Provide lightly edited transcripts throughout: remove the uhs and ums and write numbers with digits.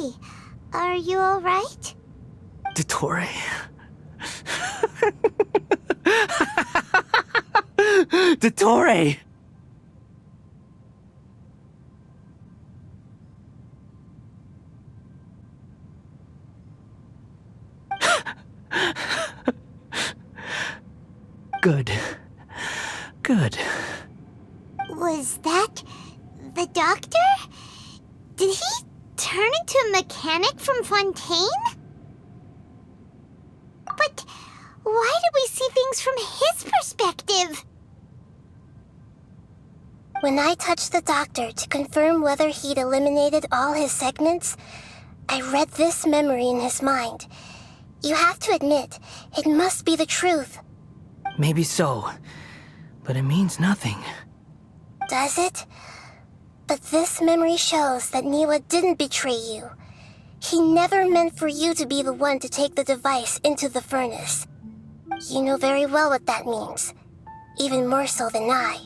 Hey, are you alright? Dottore. Dottore! Good. Good. Was that the doctor? Did he turn into a mechanic from Fontaine? But why did we see things from his perspective? When I touched the doctor to confirm whether he'd eliminated all his segments, I read this memory in his mind. You have to admit, it must be the truth. Maybe so, but it means nothing. Does it? But this memory shows that Niwa didn't betray you. He never meant for you to be the one to take the device into the furnace. You know very well what that means, even more so than I.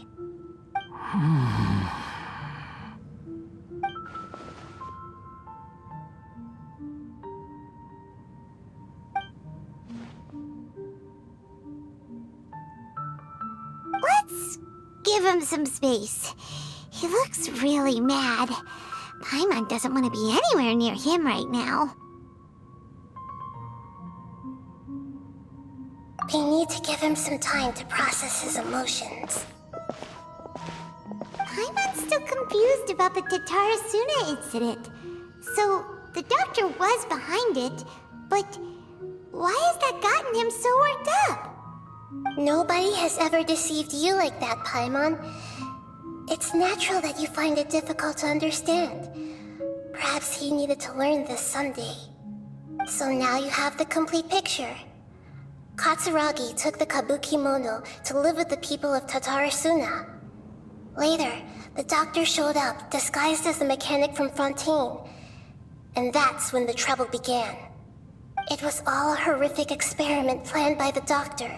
Let's give him some space. He looks really mad. Paimon doesn't want to be anywhere near him right now. We need to give him some time to process his emotions. Paimon's still confused about the Tatarasuna incident. So, the doctor was behind it, but why has that gotten him so worked up? Nobody has ever deceived you like that, Paimon. It's natural that you find it difficult to understand. Perhaps he needed to learn this someday. So now you have the complete picture. Katsuragi took the Kabukimono to live with the people of Tatarasuna. Later, the doctor showed up, disguised as the mechanic from Fontaine. And that's when the trouble began. It was all a horrific experiment planned by the doctor.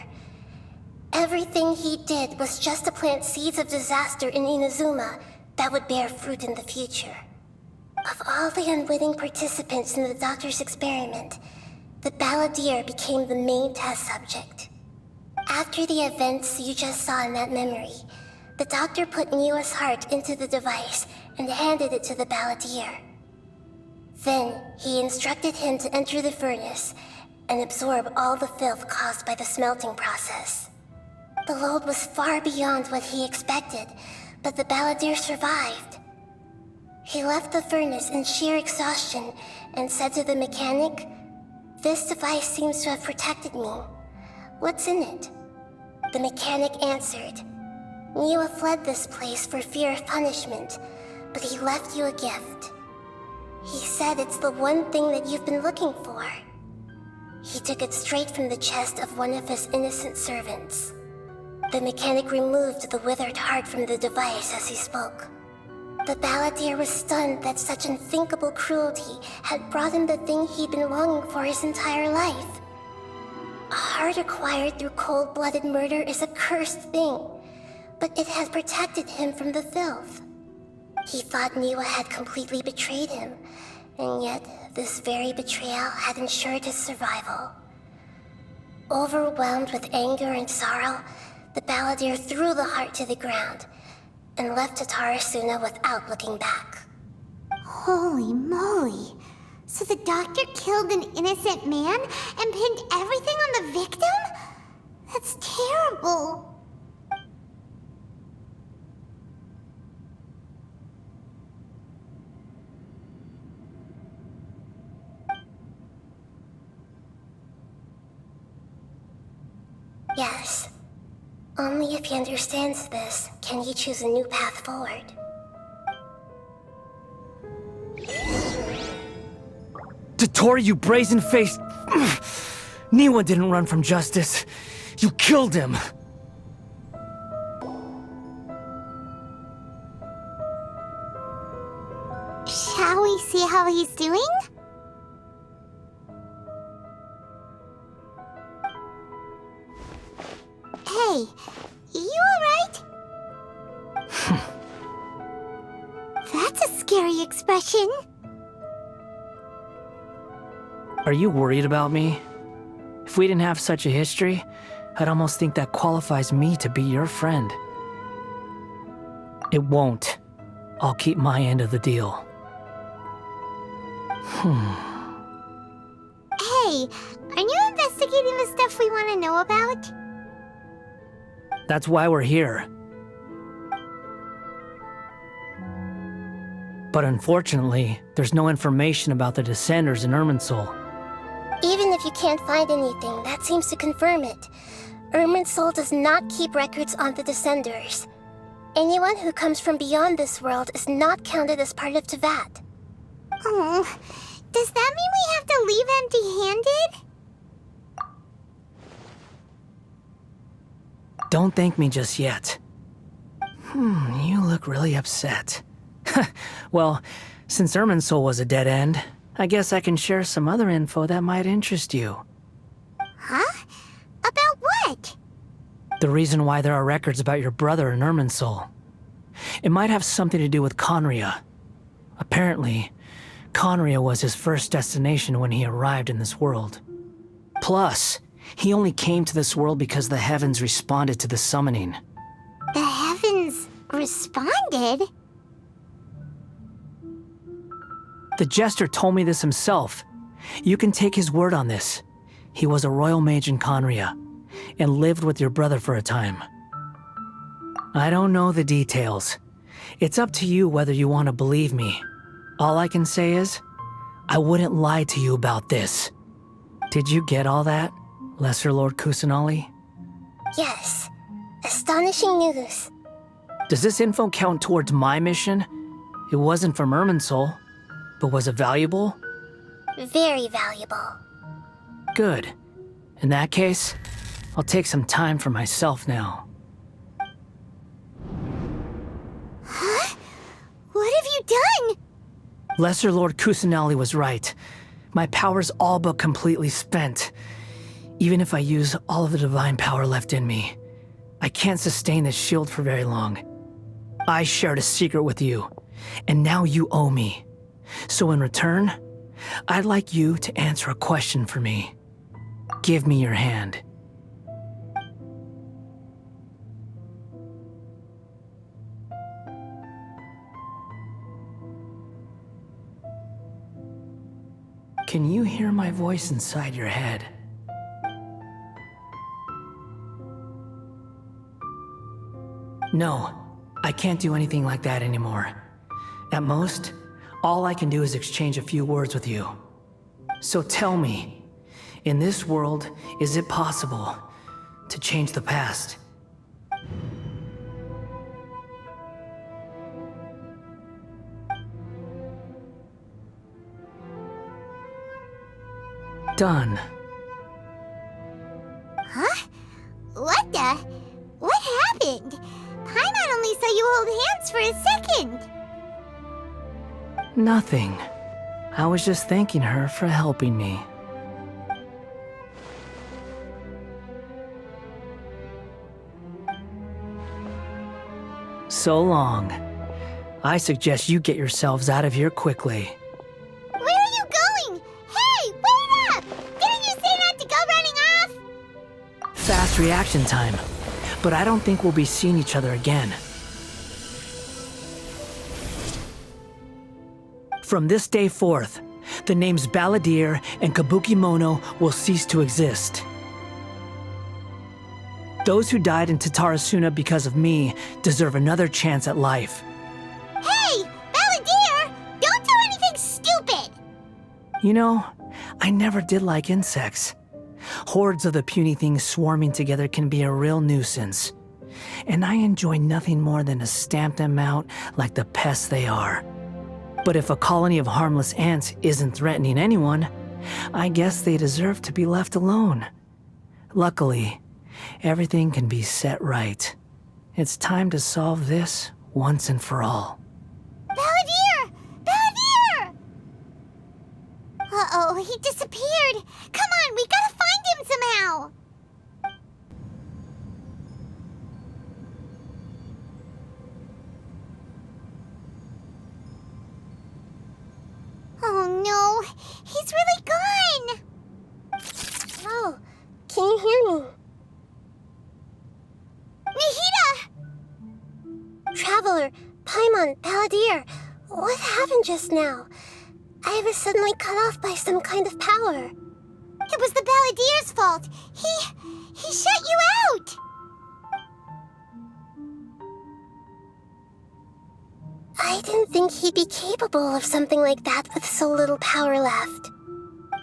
Everything he did was just to plant seeds of disaster in Inazuma that would bear fruit in the future. Of all the unwitting participants in the doctor's experiment, the balladeer became the main test subject. After the events you just saw in that memory, the doctor put Niwa's heart into the device and handed it to the balladeer. Then, he instructed him to enter the furnace and absorb all the filth caused by the smelting process. The load was far beyond what he expected, but the balladeer survived. He left the furnace in sheer exhaustion and said to the mechanic, "This device seems to have protected me. What's in it?" The mechanic answered, "Niwa fled this place for fear of punishment, but he left you a gift. He said it's the one thing that you've been looking for." He took it straight from the chest of one of his innocent servants. The mechanic removed the withered heart from the device as he spoke. The balladeer was stunned that such unthinkable cruelty had brought him the thing he'd been longing for his entire life. A heart acquired through cold-blooded murder is a cursed thing, but it had protected him from the filth. He thought Niwa had completely betrayed him, and yet this very betrayal had ensured his survival. Overwhelmed with anger and sorrow, the balladeer threw the heart to the ground and left Tatarasuna without looking back. Holy moly! So the doctor killed an innocent man and pinned everything on the victim? That's terrible! Yes. Only if he understands this can he choose a new path forward. Dottore, you brazen-faced... Niwa didn't run from justice. You killed him. Shall we see how he's doing? Hey, you alright? That's a scary expression. Are you worried about me? If we didn't have such a history, I'd almost think that qualifies me to be your friend. It won't. I'll keep my end of the deal. Hey, are you investigating the stuff we want to know about? That's why we're here. But unfortunately, there's no information about the Descenders in Irminsul. Even if you can't find anything, that seems to confirm it. Irminsul does not keep records on the Descenders. Anyone who comes from beyond this world is not counted as part of Teyvat. Oh, does that mean we have to leave empty-handed? Don't thank me just yet. You look really upset. Well, since Irminsul was a dead end, I guess I can share some other info that might interest you. Huh? About what? The reason why there are records about your brother in Irminsul. It might have something to do with Conria. Apparently, Conria was his first destination when he arrived in this world. Plus, he only came to this world because the heavens responded to the summoning. The heavens responded? The Jester told me this himself. You can take his word on this. He was a royal mage in Conria, and lived with your brother for a time. I don't know the details. It's up to you whether you want to believe me. All I can say is, I wouldn't lie to you about this. Did you get all that, Lesser Lord Kusanali? Yes. Astonishing news. Does this info count towards my mission? It wasn't from Irminsul, but was it valuable? Very valuable. Good. In that case, I'll take some time for myself now. Huh? What have you done? Lesser Lord Kusanali was right. My power's all but completely spent. Even if I use all of the divine power left in me, I can't sustain this shield for very long. I shared a secret with you, and now you owe me. So in return, I'd like you to answer a question for me. Give me your hand. Can you hear my voice inside your head? No, I can't do anything like that anymore. At most, all I can do is exchange a few words with you. So tell me, in this world, is it possible to change the past? Done. Huh? What the? What happened? Paimon only saw you hold hands for a second. Nothing. I was just thanking her for helping me. So long. I suggest you get yourselves out of here quickly. Where are you going? Hey, wait up! Didn't you say not to go running off? Fast reaction time. But I don't think we'll be seeing each other again. From this day forth, the names Balladeer and Kabukimono will cease to exist. Those who died in Tatarasuna because of me deserve another chance at life. Hey, Balladeer! Don't do anything stupid! You know, I never did like insects. Hordes of the puny things swarming together can be a real nuisance. And I enjoy nothing more than to stamp them out like the pests they are. But if a colony of harmless ants isn't threatening anyone, I guess they deserve to be left alone. Luckily, everything can be set right. It's time to solve this once and for all. Balladeer! Balladeer! Uh-oh, he disappeared. Come on, we gotta find him somehow. Oh no, he's really gone. Traveler, Paimon, Palladir, what happened just now? I was suddenly cut off by some kind of power. It was the Balladeer's fault. He shut you out. I didn't think he'd be capable of something like that with so little power left.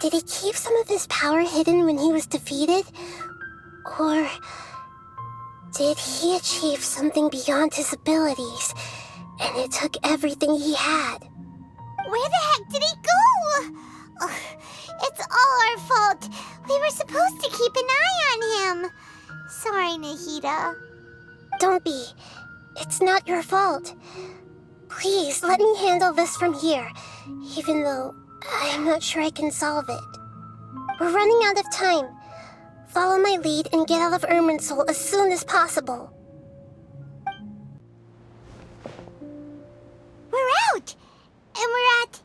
Did he keep some of his power hidden when he was defeated? Or did he achieve something beyond his abilities, and it took everything he had? Where the heck did he go? Ugh, it's all our fault. We were supposed to keep an eye on him. Sorry, Nahida. Don't be. It's not your fault. Please, let me handle this from here, even though I'm not sure I can solve it. We're running out of time. Follow my lead and get out of Irminsul as soon as possible. We're out! And we're at,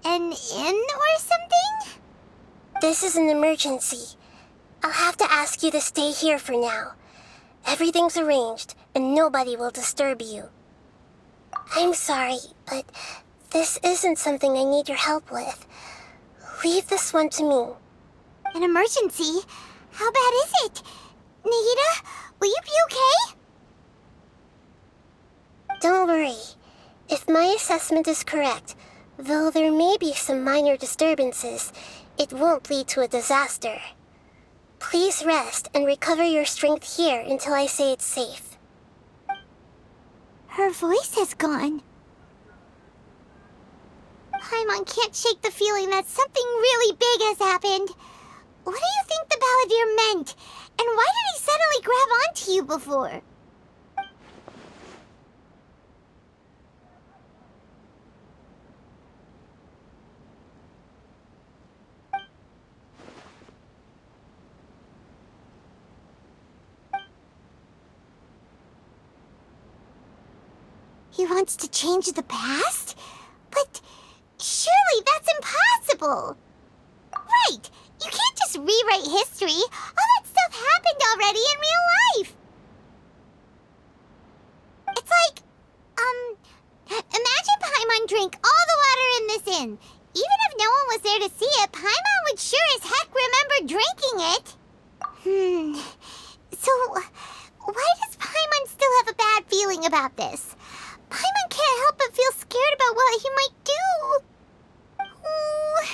an inn or something? This is an emergency. I'll have to ask you to stay here for now. Everything's arranged, and nobody will disturb you. I'm sorry, but this isn't something I need your help with. Leave this one to me. An emergency? How bad is it? Nahida, will you be okay? Don't worry. If my assessment is correct, though there may be some minor disturbances, it won't lead to a disaster. Please rest and recover your strength here until I say it's safe. Her voice has gone. Paimon can't shake the feeling that something really big has happened. What do you think the Balladeer meant? And why did he suddenly grab onto you before? He wants to change the past? But surely that's impossible! Right! You can't just rewrite history! All that stuff happened already in real life! It's like, imagine Paimon drank all the water in this inn. Even if no one was there to see it, Paimon would sure as heck remember drinking it. So, why does Paimon still have a bad feeling about this? Paimon can't help but feel scared about what he might do. Oh,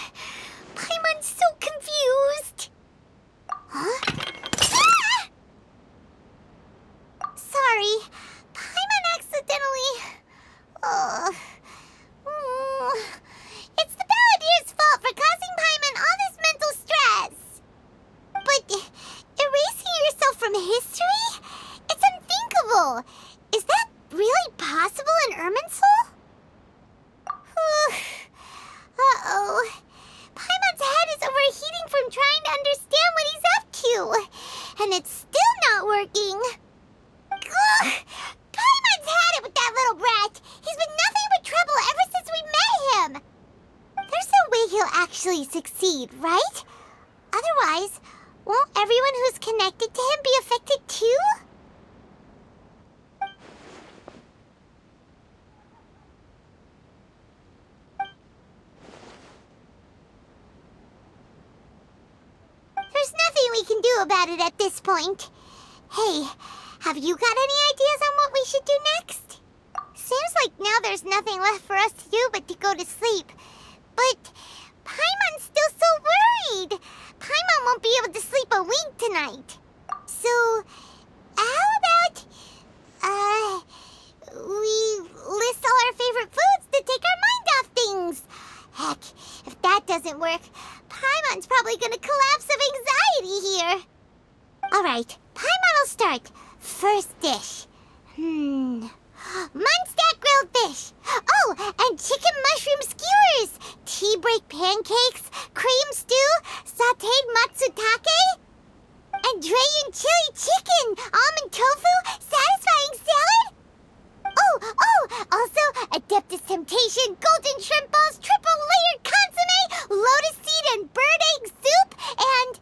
Paimon's so confused. Huh? Ah! Sorry, Paimon accidentally... It's the Balladeer's fault for causing Paimon all this mental stress. But erasing yourself from history? It's unthinkable. Is that really possible in Irminsul? Uh-oh. Paimon's head is overheating from trying to understand what he's up to. And it's still not working. Ugh. Paimon's had it with that little brat. He's been nothing but trouble ever since we met him. There's no way he'll actually succeed, right? Otherwise, won't everyone who's connected to him be affected too? There's nothing we can do about it at this point. Hey, have you got any ideas on what we should do next? Seems like now there's nothing left for us to do but to go to sleep. But Paimon's still so worried. Paimon won't be able to sleep a wink tonight. So, how about, we list all our favorite foods to take our mind off things? Heck, if that doesn't work, Paimon's probably gonna collapse of anxiety here. Alright, Paimon will start. First dish. Munstack grilled fish. Oh, and chicken mushroom skewers. Tea break pancakes. Cream stew. Sauteed matsutake. And Dragon chili chicken. Almond tofu. Satisfying salad. Oh, also Adeptus Temptation, golden shrimp balls, triple layered consomme, lotus seed and bird egg soup, and...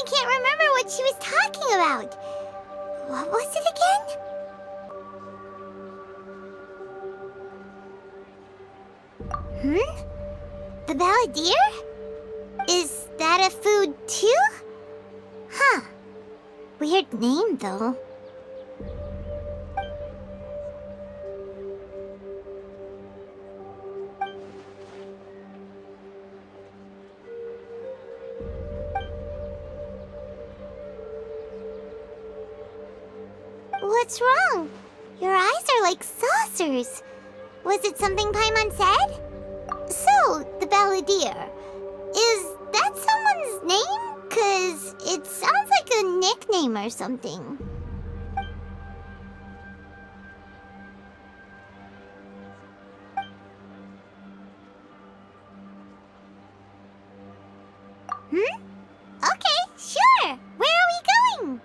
can't remember what she was talking about. What was it again? The balladeer? Is that a food too? Huh. Weird name, though. What's wrong? Your eyes are like saucers. Was it something Paimon said? So, the balladeer. Is that someone's name? 'Cause it sounds like a nickname or something. Okay, sure. Where are we going?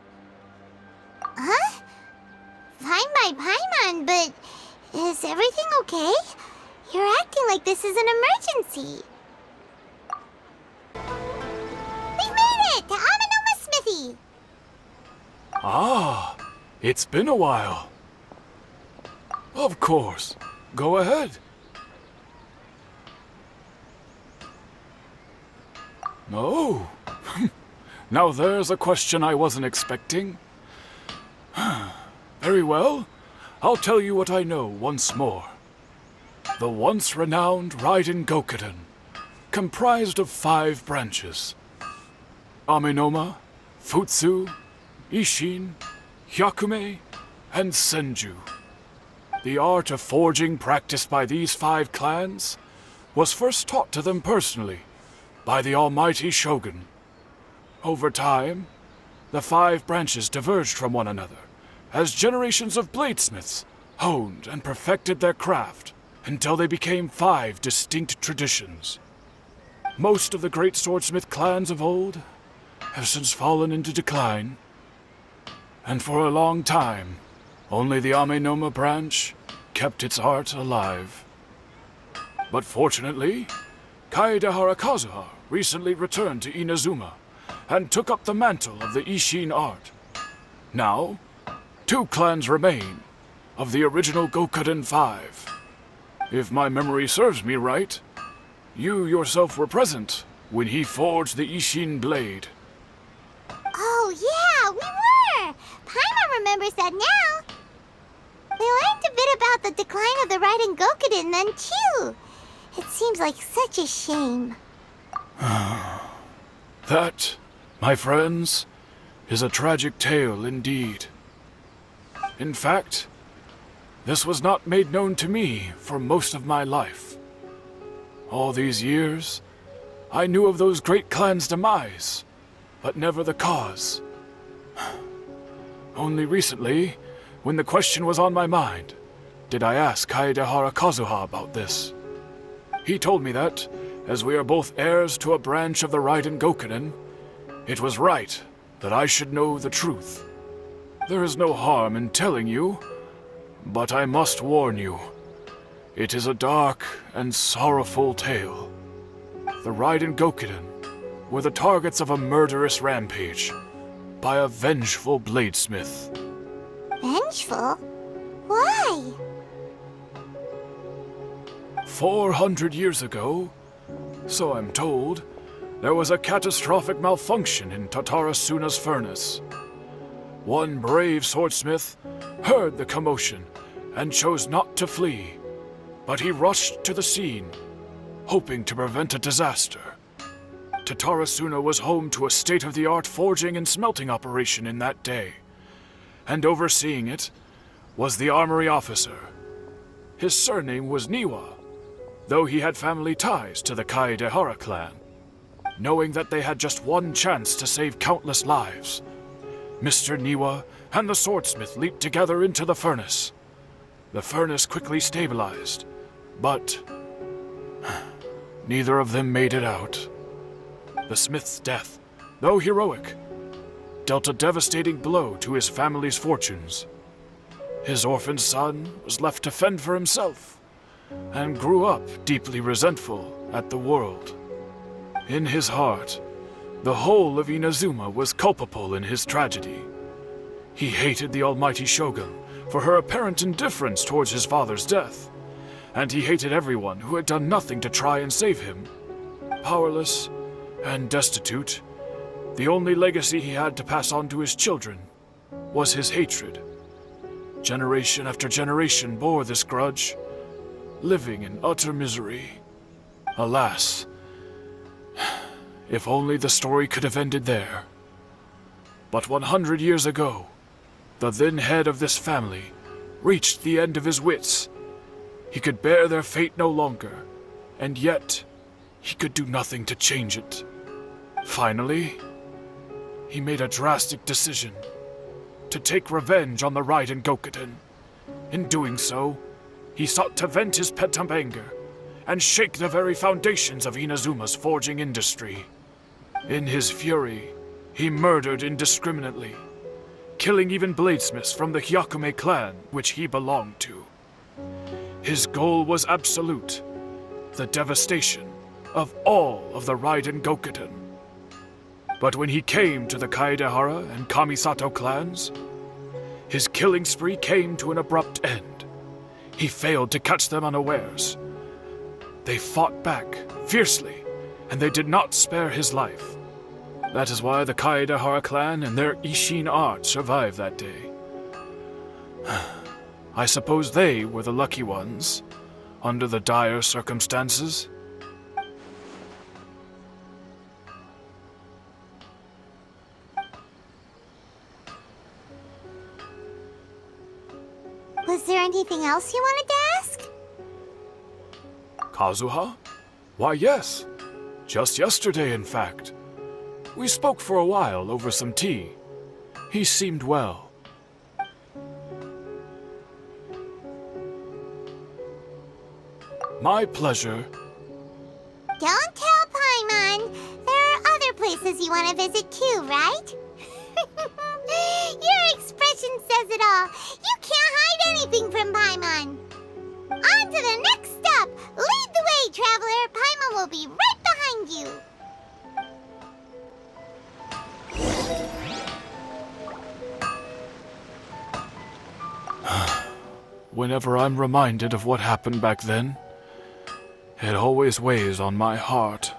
Huh? Fine by Paimon, but is everything okay? You're acting like this is an emergency. We've made it to Amanoma Smithy. Ah, it's been a while. Of course. Go ahead. Oh. Now there's a question I wasn't expecting. Very well. I'll tell you what I know once more. The once renowned Raiden Gokuden, comprised of 5 branches. Amenoma, Futsu, Ishin, Hyakume, and Senju. The art of forging practiced by these 5 clans was first taught to them personally by the almighty Shogun. Over time, the 5 branches diverged from one another as generations of bladesmiths honed and perfected their craft until they became 5 distinct traditions. Most of the great swordsmith clans of old have since fallen into decline, and for a long time, only the Amenoma branch kept its art alive. But fortunately, Kaedehara Kazuha recently returned to Inazuma and took up the mantle of the Ishin art. Now, 2 clans remain of the original Gokuden 5. If my memory serves me right, you yourself were present when he forged the Ishin blade. Oh, yeah, we were! Paimon remembers that now. We learned a bit about the decline of the Raiden Gokuden then, too. It seems like such a shame. That, my friends, is a tragic tale indeed. In fact, this was not made known to me for most of my life. All these years, I knew of those great clans' demise, but never the cause. Only recently, when the question was on my mind, did I ask Kaedehara Kazuha about this. He told me that, as we are both heirs to a branch of the Raiden Gokuden, it was right that I should know the truth. There is no harm in telling you, but I must warn you. It is a dark and sorrowful tale. The Raiden Gokuden were the targets of a murderous rampage by a vengeful bladesmith. Vengeful? Why? 400 years ago, so I'm told, there was a catastrophic malfunction in Tatarasuna's furnace. One brave swordsmith heard the commotion and chose not to flee, but he rushed to the scene, hoping to prevent a disaster. Tatarasuna was home to a state-of-the-art forging and smelting operation in that day, and overseeing it was the armory officer. His surname was Niwa, though he had family ties to the Kaedehara clan. Knowing that they had just one chance to save countless lives, Mr. Niwa and the swordsmith leaped together into the furnace. The furnace quickly stabilized, but neither of them made it out. The smith's death, though heroic, dealt a devastating blow to his family's fortunes. His orphaned son was left to fend for himself, and grew up deeply resentful at the world. In his heart, The whole of Inazuma was culpable in his tragedy. He hated the almighty Shogun for her apparent indifference towards his father's death, and he hated everyone who had done nothing to try and save him. Powerless and destitute, the only legacy he had to pass on to his children was his hatred. Generation after generation bore this grudge, living in utter misery. Alas, if only the story could have ended there. But 100 years ago, the then head of this family reached the end of his wits. He could bear their fate no longer, and yet he could do nothing to change it. Finally, he made a drastic decision to take revenge on the Raiden Gokuden. In doing so, he sought to vent his pent-up anger and shake the very foundations of Inazuma's forging industry. In his fury, he murdered indiscriminately, killing even bladesmiths from the Hyakume clan which he belonged to. His goal was absolute, the devastation of all of the Raiden Gokuden. But when he came to the Kaedehara and Kamisato clans, his killing spree came to an abrupt end. He failed to catch them unawares. They fought back fiercely, and they did not spare his life. That is why the Kaedehara clan and their Ishin art survived that day. I suppose they were the lucky ones, under the dire circumstances. Was there anything else you wanted to ask? Kazuha? Why, yes. Just yesterday, in fact. We spoke for a while over some tea. He seemed well. My pleasure. Don't tell Paimon. There are other places you want to visit too, right? Your expression says it all. You can't hide anything from Paimon. On to the next stop. Lead the way, traveler. Paimon will be right behind you. Whenever I'm reminded of what happened back then, it always weighs on my heart.